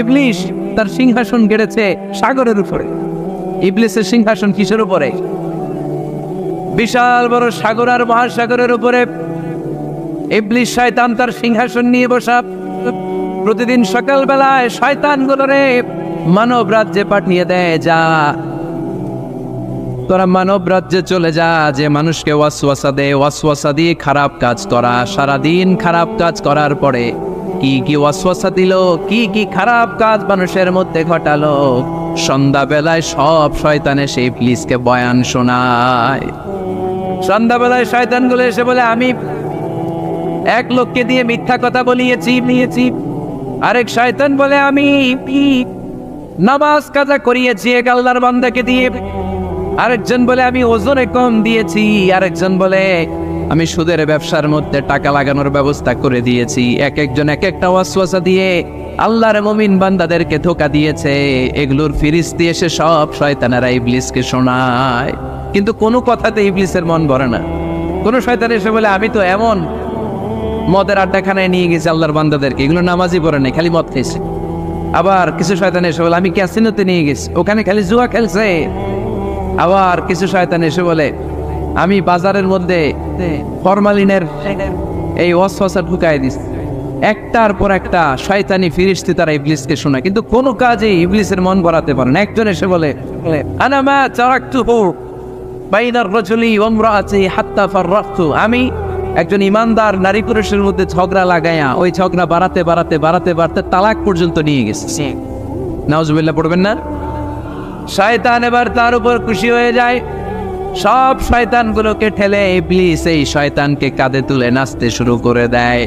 ইবলিস তার সিংহাসন গেড়েছে সাগরের উপরে। ইবলিসের সিংহাসন কিসের উপরে? বিশাল বড় সাগর আর মহাসাগরের উপরে ইবলিস শয়তান তার সিংহাসন নিয়ে বসা। প্রতিদিন সকালবেলায় শয়তানগুলোরে মানব রাজ্যে পাঠিয়ে দেয়, যা তোরা মানব রাজ্যে চলে যা, যে মানুষকে ওয়াসওয়াসা দেয়, ওয়াসওয়াসা দিয়ে খারাপ কাজ করা। সারাদিন খারাপ কাজ করার পরে কি কি ওয়াসওয়াসা দিল, কি কি খারাপ কাজ মানুষের মধ্যে ঘটালো, সন্ধ্যাবেলায় সব শয়তানে সেই ইবলিসকে বয়ান শোনায়। সন্ধ্যাবেলায় শয়তানগুলো এসে বলে, আমি এক লোককে দিয়ে মিথ্যা কথা বলিয়েছি। আরেক শয়তান বলে, আমি নামাজ কাজা করিয়েছি এক আল্লাহর বান্দাকে দিয়ে। আরেকজন বলে, আমি ওজনে কম দিয়েছি। আরেকজন বলে, আমি সুদের ব্যবসার মধ্যে টাকা লাগানোর ব্যবস্থা করে দিয়েছি। এক একজন এক একটা ওয়াসওয়াসা দিয়ে আল্লাহর মুমিন বান্দাদেরকে ধোঁকা দিয়েছে। এগুলোর ফিরিস্তি এসে সব শয়তানেরা ইবলিসকে শোনায়, কিন্তু কোনো কথাতে ইবলিসের মন ভরে না। কোন শয়তান এসে বলে, আমি তো এমন মদের আড্ডাখানায় নিয়ে গেছি আল্লাহর বান্দাদেরকে, এগুলো নামাজই পড়ে নাই, খালি মদ খেয়েছে। আবার কিছু শয়তান এসে বলে, আমি ক্যাসিনোতে নিয়ে গেছি, ওখানে খালি জুয়া খেলছে। আবার কিছু শয়তান এসে বলে, আমি বাজারের মধ্যে ফরমালিনের এই ওয়াসওয়াসা ঢুকাই দিছি। একটার পর একটা শয়তানি ফিরিস্তি তারা ইবলিসকে শোনায়, কিন্তু কোনো কাজে ইবলিসের মন ভরাতে পারে না। একজন এসে বলে, আনা মা তারাকতুহু বাইনার রাজুলি ওয়া ইমরাআতিহি হাত্তা ফাররাকতু, আমি একজন ইমানদার নারী পুরুষের মধ্যে ঝগড়া লাগায়া ওই ঝগড়া বাড়াতে তালাক পর্যন্ত নিয়ে গেছে। নাউজুবিল্লাহ পড়বেন না? শয়তান এবার তার উপর খুশি হয়ে যায়। সব শয়তানগুলোকে ঠেলে ইবলিস এই শয়তানকে কাঁধে তুলে নাচতে শুরু করে দেয়।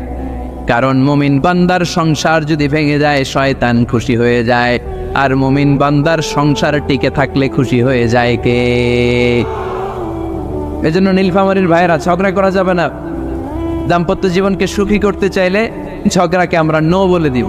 কারণ মুমিন বান্দার সংসার যদি ভেঙে যায় শয়তান খুশি হয়ে যায়, আর মুমিন বান্দার সংসার টিকে থাকলে খুশি হয়ে যায় কে? এজন্য নীলফামারীর ভাইয়েরা, ঝগড়া করা যাবে না। দাম্পত্য জীবনকে সুখী করতে চাইলে ঝগড়াকে আমরা নো বলে দিব।